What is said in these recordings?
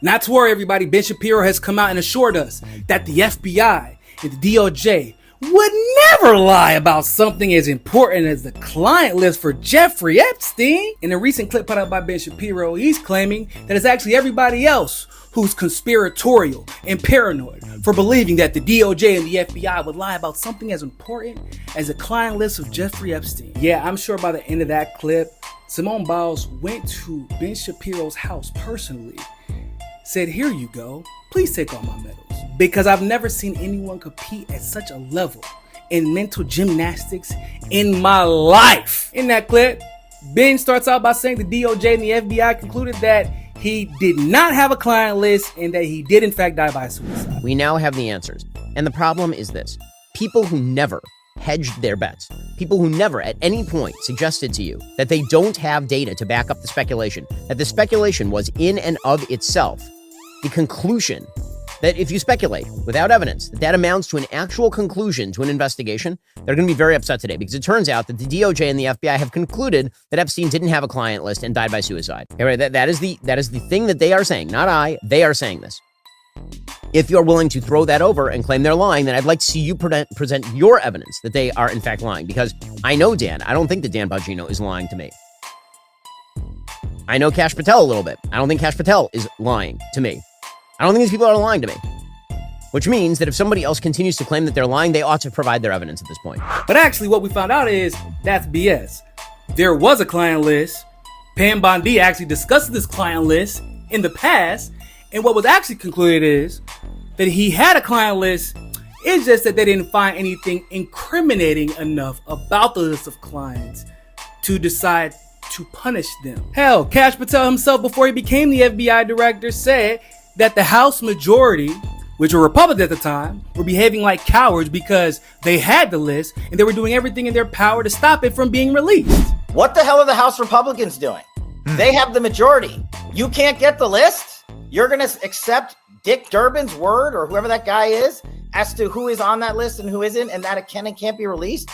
Not to worry, everybody. Ben Shapiro has come out and assured us that the FBI and the DOJ would never lie about something as important as the client list for Jeffrey Epstein. In a recent clip put out by Ben Shapiro, he's claiming that it's actually everybody else who's conspiratorial and paranoid for believing that the DOJ and the FBI would lie about something as important as the client list of Jeffrey Epstein. Yeah, I'm sure by the end of that clip, Simone Biles went to Ben Shapiro's house personally, said, "Here you go, please take all my medals." Because I've never seen anyone compete at such a level in mental gymnastics in my life. In that clip, Ben starts out by saying the DOJ and the FBI concluded that he did not have a client list and that he did in fact die by suicide. We now have the answers. And the problem is this. People who never hedged their bets, people who never at any point suggested to you that they don't have data to back up the speculation, that the speculation was in and of itself the conclusion, that if you speculate without evidence, that amounts to an actual conclusion to an investigation, they're going to be very upset today because it turns out that the DOJ and the FBI have concluded that Epstein didn't have a client list and died by suicide. Okay, right? That is the thing that they are saying, not I. They are saying this. If you're willing to throw that over and claim they're lying, then I'd like to see you present your evidence that they are in fact lying, because I know Dan. I don't think that Dan Bongino is lying to me. I know Kash Patel a little bit. I don't think Kash Patel is lying to me. I don't think these people are lying to me. Which means that if somebody else continues to claim that they're lying, they ought to provide their evidence at this point. But actually what we found out is that's BS. There was a client list. Pam Bondi actually discussed this client list in the past. And what was actually concluded is that he had a client list. It's just that they didn't find anything incriminating enough about the list of clients to decide to punish them. Hell, Kash Patel himself, before he became the FBI director, said that the House majority, which were Republicans at the time, were behaving like cowards because they had the list and they were doing everything in their power to stop it from being released. What the hell are the House Republicans doing? They have the majority. You can't get the list? You're going to accept Dick Durbin's word, or whoever that guy is, as to who is on that list and who isn't, and that it can and can't be released?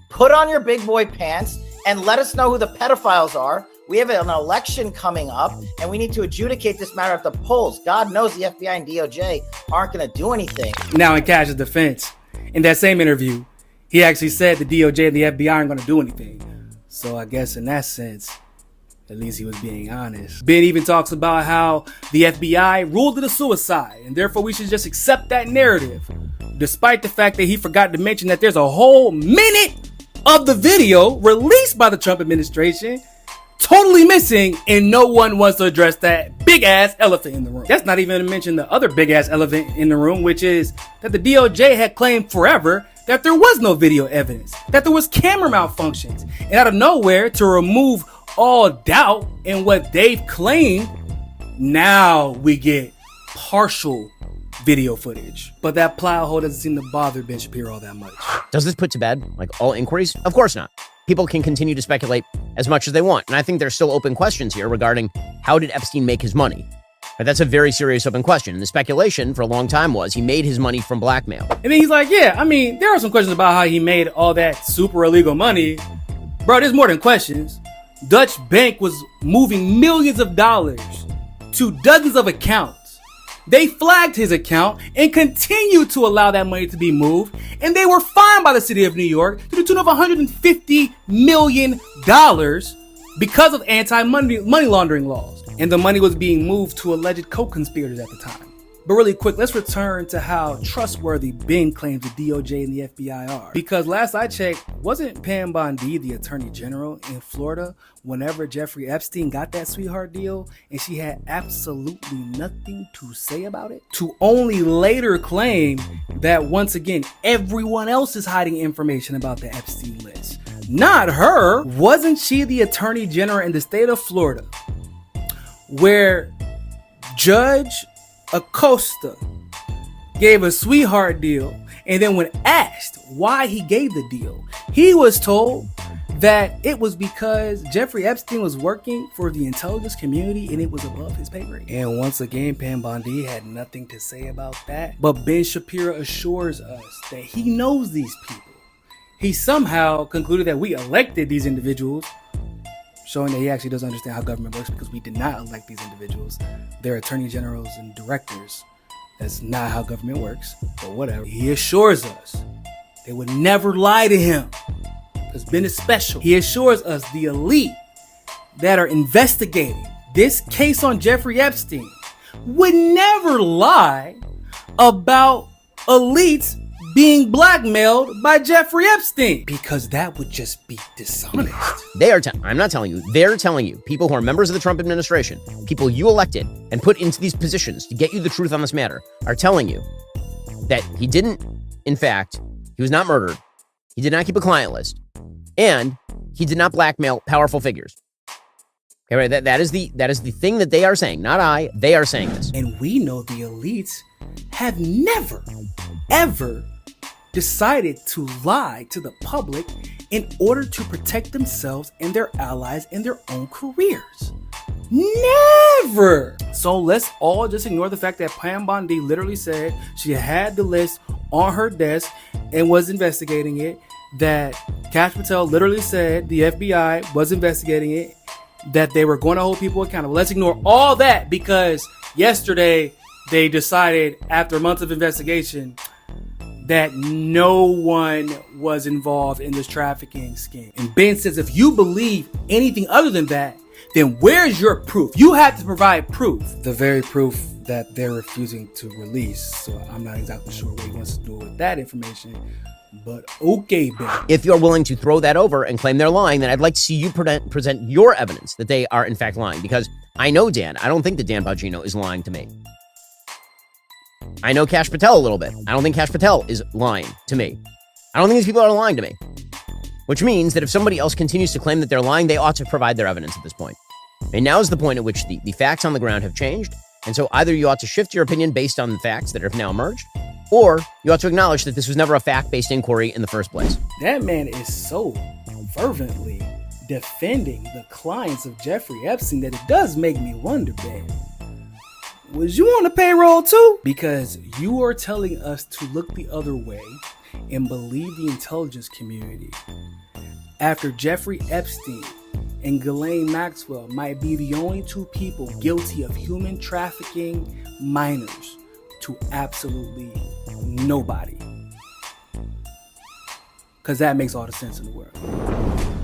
Put on your big boy pants and let us know who the pedophiles are. We have an election coming up, and we need to adjudicate this matter at the polls. God knows the FBI and DOJ aren't going to do anything. Now, in Kash's defense, in that same interview, he actually said the DOJ and the FBI aren't going to do anything. So I guess in that sense, at least he was being honest. Ben even talks about how the FBI ruled it a suicide, and therefore we should just accept that narrative, despite the fact that he forgot to mention that there's a whole minute of the video released by the Trump administration totally missing, and no one wants to address that big ass elephant in the room. That's not even to mention the other big ass elephant in the room, which is that the DOJ had claimed forever that there was no video evidence, that there was camera malfunctions, and out of nowhere, to remove all doubt in what they've claimed, now we get partial video footage. But that plot hole doesn't seem to bother Ben Shapiro all that much. Does this put to bed all inquiries? Of course not. People can continue to speculate as much as they want. And I think there's still open questions here regarding how did Epstein make his money? But that's a very serious open question. And the speculation for a long time was he made his money from blackmail. And then he's like, yeah, I mean, there are some questions about how he made all that super illegal money. Bro, there's more than questions. Dutch Bank was moving millions of dollars to dozens of accounts. They flagged his account and continued to allow that money to be moved, and they were fined by the city of New York to the tune of $150 million because of anti-money laundering laws. And the money was being moved to alleged co-conspirators at the time. But really quick, let's return to how trustworthy Ben claims the DOJ and the FBI are. Because last I checked, wasn't Pam Bondi the attorney general in Florida whenever Jeffrey Epstein got that sweetheart deal, and she had absolutely nothing to say about it? To only later claim that once again, everyone else is hiding information about the Epstein list. Not her. Wasn't she the attorney general in the state of Florida, where Judge Acosta gave a sweetheart deal, and then when asked why he gave the deal, he was told that it was because Jeffrey Epstein was working for the intelligence community and it was above his pay grade. And once again, Pam Bondi had nothing to say about that, but Ben Shapiro assures us that he knows these people. He somehow concluded that we elected these individuals, showing that he actually doesn't understand how government works because we did not elect these individuals. They're attorney generals and directors. That's not how government works, but whatever. He assures us they would never lie to him because Ben is special. He assures us the elite that are investigating this case on Jeffrey Epstein would never lie about elites being blackmailed by Jeffrey Epstein because that would just be dishonest. I'm not telling you, they're telling you, people who are members of the Trump administration, people you elected and put into these positions to get you the truth on this matter, are telling you that he didn't, in fact, he was not murdered, he did not keep a client list, and he did not blackmail powerful figures. Okay, right? That is the thing that they are saying, not I. They are saying this. And we know the elites have never, ever decided to lie to the public in order to protect themselves and their allies in their own careers. Never! So let's all just ignore the fact that Pam Bondi literally said she had the list on her desk and was investigating it, that Kash Patel literally said the FBI was investigating it, that they were going to hold people accountable. Let's ignore all that because yesterday they decided after months of investigation that no one was involved in this trafficking scheme. And Ben says, if you believe anything other than that, then where's your proof? You have to provide proof. The very proof that they're refusing to release. So I'm not exactly sure what he wants to do with that information. But okay, Ben. If you're willing to throw that over and claim they're lying, then I'd like to see you present your evidence that they are in fact lying. Because I know Dan. I don't think that Dan Bongino is lying to me. I know Kash Patel a little bit. I don't think Kash Patel is lying to me. I don't think these people are lying to me. Which means that if somebody else continues to claim that they're lying, they ought to provide their evidence at this point. And now is the point at which the facts on the ground have changed. And so either you ought to shift your opinion based on the facts that have now emerged, or you ought to acknowledge that this was never a fact-based inquiry in the first place. That man is so fervently defending the clients of Jeffrey Epstein that it does make me wonder, Ben, was you on the payroll too? Because you are telling us to look the other way and believe the intelligence community after Jeffrey Epstein and Ghislaine Maxwell might be the only two people guilty of human trafficking minors to absolutely nobody. Because that makes all the sense in the world.